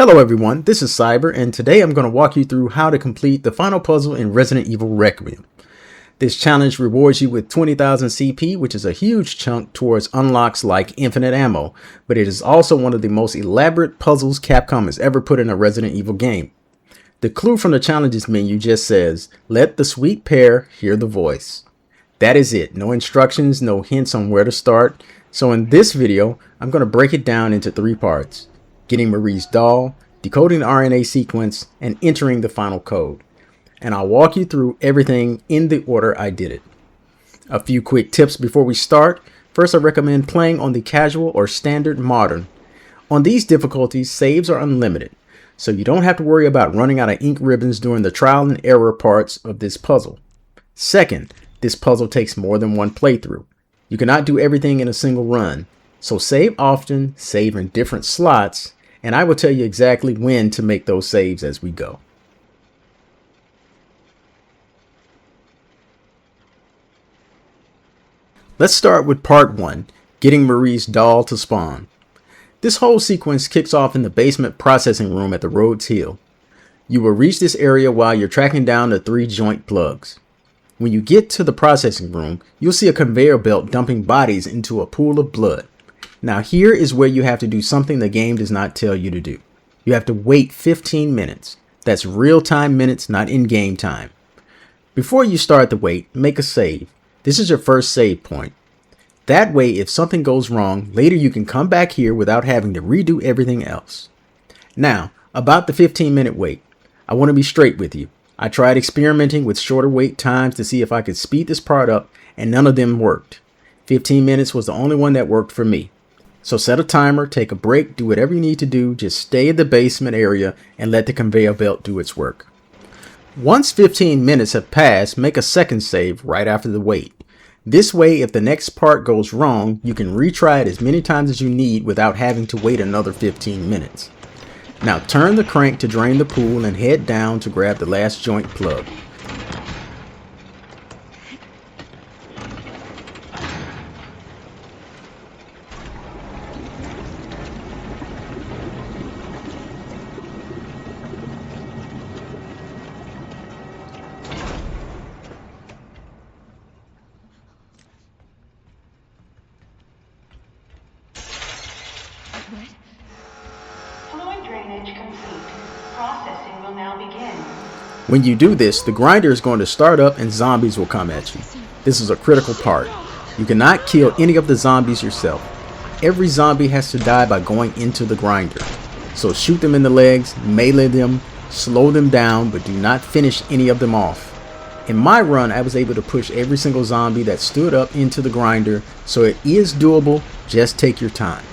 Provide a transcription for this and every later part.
Hello everyone, this is Psiber, and today I'm going to walk you through how to complete the final puzzle in Resident Evil Requiem. This challenge rewards you with 20,000 CP, which is a huge chunk towards unlocks like infinite ammo, but it is also one of the most elaborate puzzles Capcom has ever put in a Resident Evil game. The clue from the challenges menu just says, "Let the sweet pear hear the voice." That is it, no instructions, no hints on where to start. So in this video, I'm going to break it down into 3 parts. Getting Marie's doll, decoding the RNA sequence, and entering the final code. And I'll walk you through everything in the order I did it. A few quick tips before we start. First, I recommend playing on the casual or standard modern. On these difficulties, saves are unlimited, so you don't have to worry about running out of ink ribbons during the trial and error parts of this puzzle. Second, this puzzle takes more than one playthrough. You cannot do everything in a single run, so save often, save in different slots, and I will tell you exactly when to make those saves as we go. Let's start with part 1, getting Marie's doll to spawn. This whole sequence kicks off in the basement processing room at the Rhodes Hill. You will reach this area while you're tracking down the 3 joint plugs. When you get to the processing room, you'll see a conveyor belt dumping bodies into a pool of blood. Now here is where you have to do something the game does not tell you to do. You have to wait 15 minutes. That's real-time minutes, not in-game time. Before you start the wait, make a save. This is your first save point. That way, if something goes wrong, later you can come back here without having to redo everything else. Now, about the 15-minute wait. I want to be straight with you. I tried experimenting with shorter wait times to see if I could speed this part up, and none of them worked. 15 minutes was the only one that worked for me. So set a timer, take a break, do whatever you need to do, just stay in the basement area and let the conveyor belt do its work. Once 15 minutes have passed, make a second save right after the wait. This way, if the next part goes wrong, you can retry it as many times as you need without having to wait another 15 minutes. Now turn the crank to drain the pool and head down to grab the last joint plug. Drainage complete. Processing will now begin. When you do this, the grinder is going to start up and zombies will come at you. This is a critical part. You cannot kill any of the zombies yourself. Every zombie has to die by going into the grinder. So shoot them in the legs, melee them, slow them down, but do not finish any of them off. In my run, I was able to push every single zombie that stood up into the grinder, so it is doable, just take your time.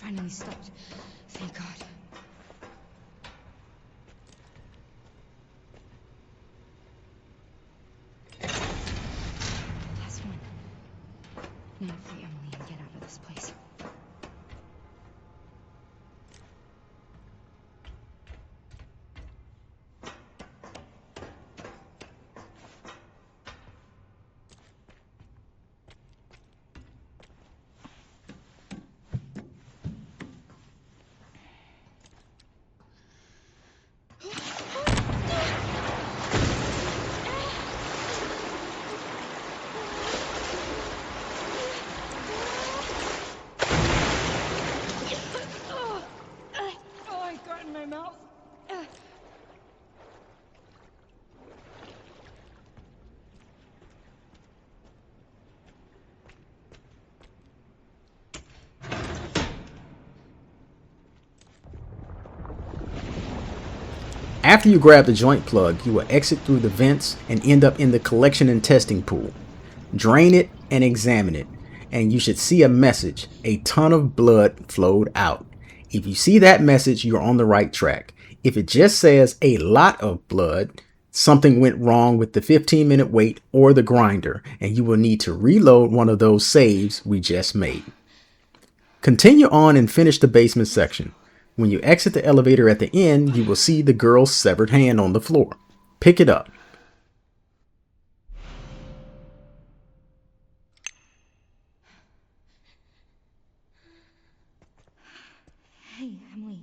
Finally stopped. Thank God. Last one. Now free Emily and get out of this place. After you grab the joint plug, you will exit through the vents and end up in the collection and testing pool. Drain it and examine it, and you should see a message: a ton of blood flowed out. If you see that message, you're on the right track. If it just says a lot of blood, something went wrong with the 15-minute wait or the grinder, and you will need to reload one of those saves we just made. Continue on and finish the basement section. When you exit the elevator at the end, you will see the girl's severed hand on the floor. Pick it up. Hey, Emily.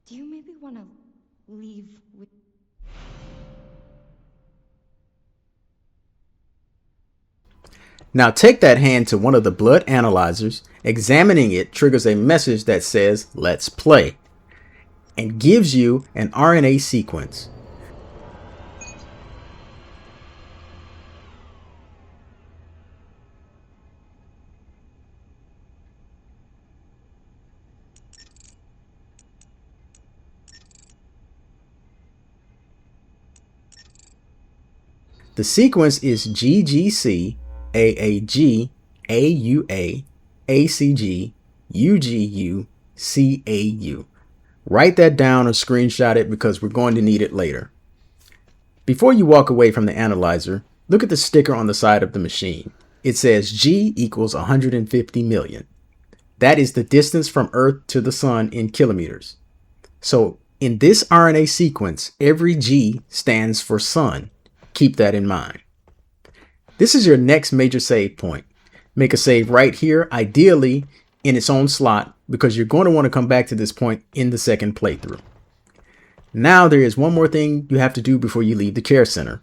Do you maybe want to leave with... Now take that hand to one of the blood analyzers. Examining it triggers a message that says, "Let's play," and gives you an RNA sequence. The sequence is GGC, AAG, AUA, ACG, UGU, CAU. Write that down or screenshot it because we're going to need it later. Before you walk away from the analyzer, look at the sticker on the side of the machine. It says G equals 150 million. That is the distance from Earth to the Sun in kilometers. So in this RNA sequence, every G stands for Sun. Keep that in mind. This is your next major save point. Make a save right here, ideally in its own slot, because you're going to want to come back to this point in the second playthrough. Now there is one more thing you have to do before you leave the care center.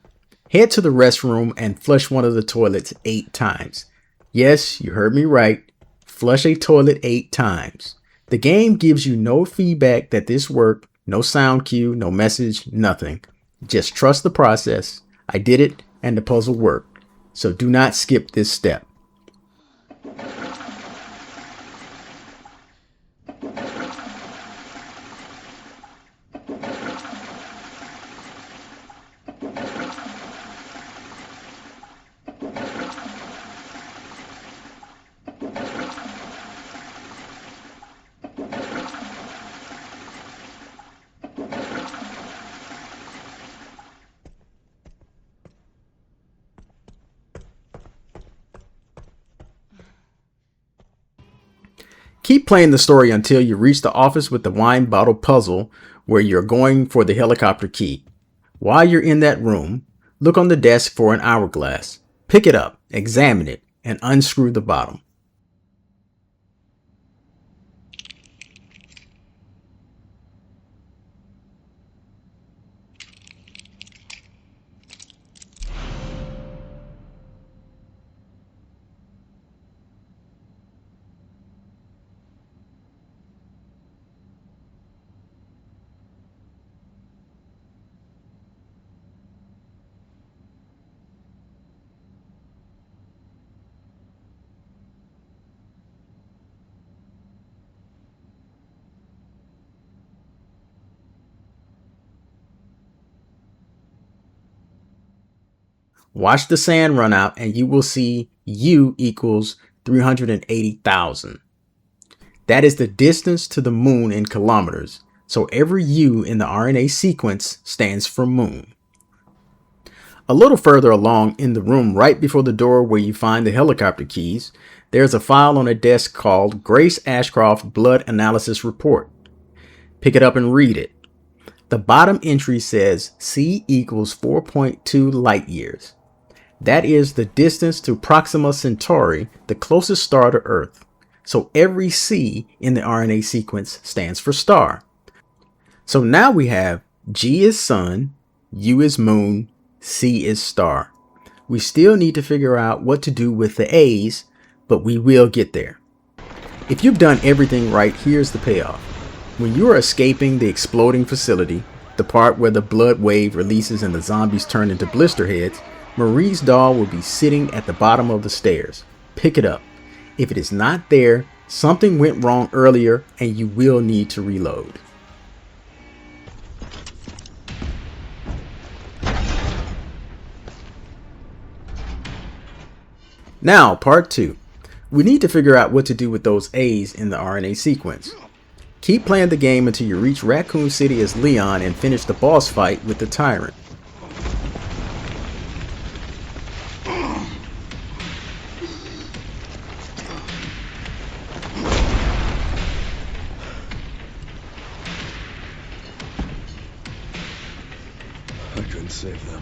Head to the restroom and flush one of the toilets 8 times. Yes, you heard me right. Flush a toilet 8 times. The game gives you no feedback that this worked, no sound cue, no message, nothing. Just trust the process. I did it and the puzzle worked. So do not skip this step. Keep playing the story until you reach the office with the wine bottle puzzle where you're going for the helicopter key. While you're in that room, look on the desk for an hourglass. Pick it up, examine it, and unscrew the bottom. Watch the sand run out and you will see U equals 380,000. That is the distance to the moon in kilometers. So every U in the RNA sequence stands for moon. A little further along in the room right before the door where you find the helicopter keys, there's a file on a desk called Grace Ashcroft Blood Analysis Report. Pick it up and read it. The bottom entry says C equals 4.2 light years. That is the distance to Proxima Centauri, the closest star to Earth. So every C in the RNA sequence stands for star. So now we have G is sun, U is moon, C is star. We still need to figure out what to do with the A's, but we will get there. If you've done everything right, here's the payoff. When you are escaping the exploding facility, the part where the blood wave releases and the zombies turn into blister heads, Marie's doll will be sitting at the bottom of the stairs. Pick it up. If it is not there, something went wrong earlier and you will need to reload. Now, part 2. We need to figure out what to do with those A's in the RNA sequence. Keep playing the game until you reach Raccoon City as Leon and finish the boss fight with the Tyrant. I couldn't save them.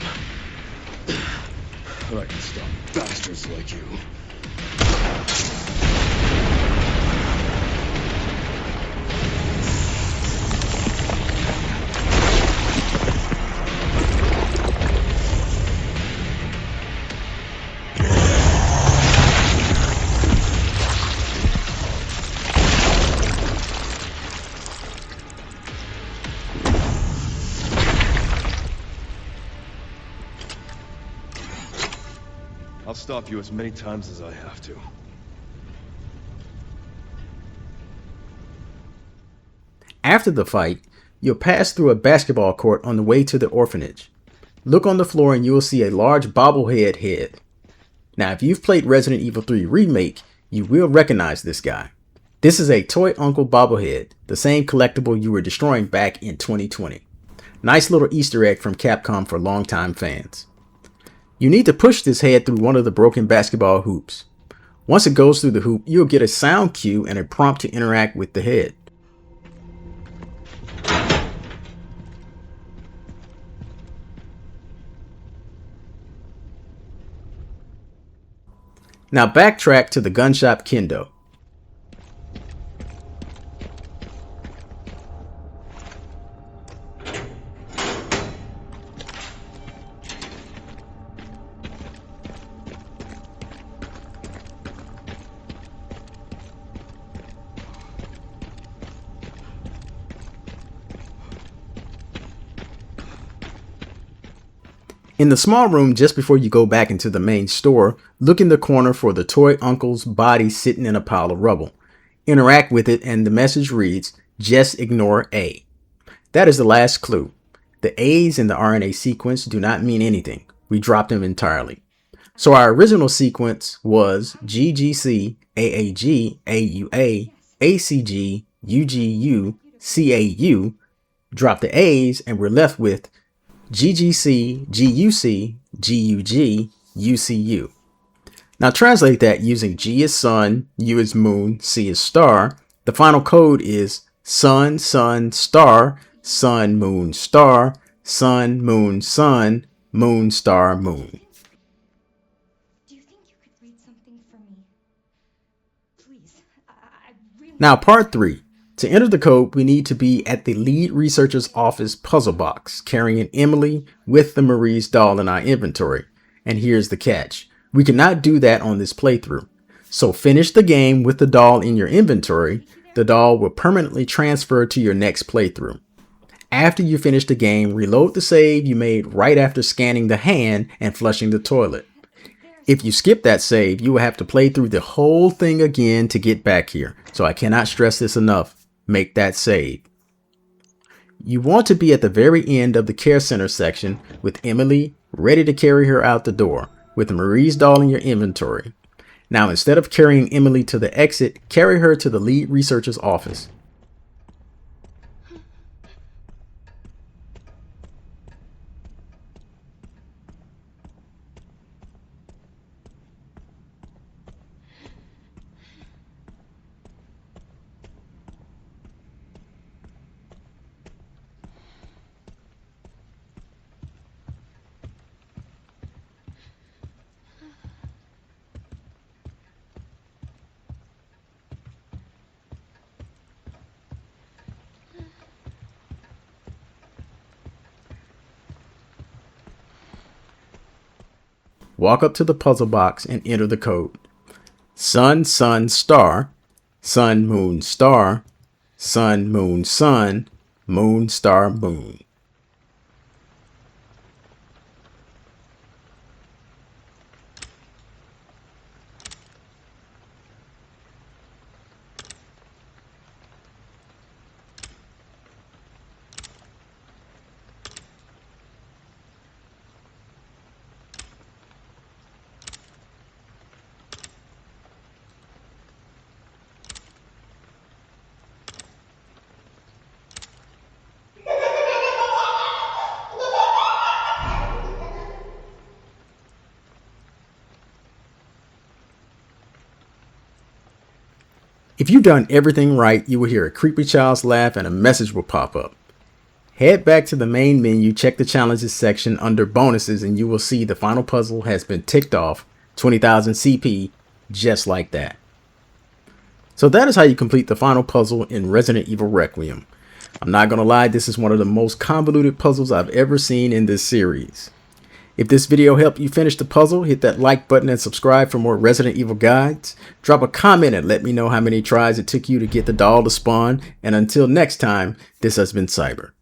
But I can stop bastards like you. I'll stop you as many times as I have to. After the fight, you'll pass through a basketball court on the way to the orphanage. Look on the floor and you will see a large bobblehead head. Now, if you've played Resident Evil 3 Remake, you will recognize this guy. This is a Toy Uncle Bobblehead, the same collectible you were destroying back in 2020. Nice little Easter egg from Capcom for longtime fans. You need to push this head through one of the broken basketball hoops. Once it goes through the hoop, you'll get a sound cue and a prompt to interact with the head. Now backtrack to the gun shop Kendo. In the small room just before you go back into the main store, look in the corner for the Toy Uncle's body sitting in a pile of rubble. Interact with it and the message reads, "Just ignore A." That is the last clue. The A's in the RNA sequence do not mean anything. We dropped them entirely. So our original sequence was GGC, AAG, AUA, ACG, UGU, CAU. Drop the A's and we're left with GGC, GUC, GUG, UCU. Now translate that using G is sun, U is moon, C is star. The final code is sun, sun, star, sun, moon, star, sun, moon, sun, moon, star, moon. Do you think you could read something for me? Please, I really... Now part 3. To enter the code, we need to be at the lead researcher's office puzzle box, carrying Emily with the Marie's doll in our inventory. And here's the catch. We cannot do that on this playthrough. So finish the game with the doll in your inventory. The doll will permanently transfer to your next playthrough. After you finish the game, reload the save you made right after scanning the hand and flushing the toilet. If you skip that save, you will have to play through the whole thing again to get back here. So I cannot stress this enough. Make that save. You want to be at the very end of the care center section with Emily ready to carry her out the door with Marie's doll in your inventory. Now, instead of carrying Emily to the exit, carry her to the lead researcher's office. Walk up to the puzzle box and enter the code. Sun, sun, star, sun, moon, star, sun, moon, sun, moon, star, moon. If you've done everything right, you will hear a creepy child's laugh and a message will pop up. Head back to the main menu, check the challenges section under bonuses, and you will see the final puzzle has been ticked off, 20,000 CP, just like that. So that is how you complete the final puzzle in Resident Evil Requiem. I'm not gonna lie, this is one of the most convoluted puzzles I've ever seen in this series. If this video helped you finish the puzzle, hit that like button and subscribe for more Resident Evil guides. Drop a comment and let me know how many tries it took you to get the doll to spawn. And until next time, this has been Psiber.